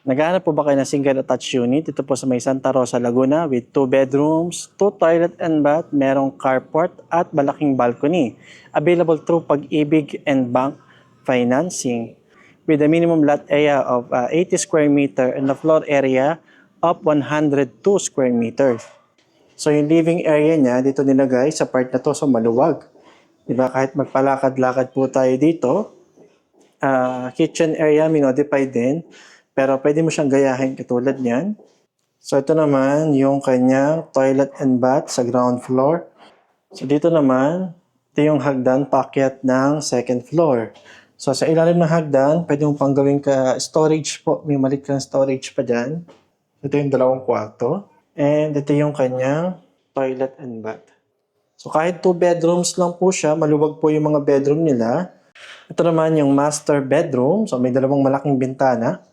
Naghahanap po ba kayo ng single attached unit? Ito po sa may Santa Rosa, Laguna with 2 bedrooms, 2 toilet and bath, merong carport at malaking balcony. Available through Pag-ibig and bank financing with a minimum lot area of 80 square meter and a floor area of 102 square meters. So yung living area niya, dito nilagay sa part na to, so maluwag. Diba? Kahit magpalakad-lakad po tayo dito, kitchen area, minodify din. Pero pwede mo siyang gayahin katulad niyan. So ito naman yung kanyang toilet and bath sa ground floor. So dito naman, ito yung hagdan paakyat ng second floor. So sa ilalim ng hagdan, pwede mong pang gawin ka storage po. May maliit kang storage pa dyan. Ito yung 2 kwarto. And ito yung kanyang toilet and bath. So kahit 2 bedrooms lang po siya, maluwag po yung mga bedroom nila. Ito naman yung master bedroom. So may 2 malaking bintana.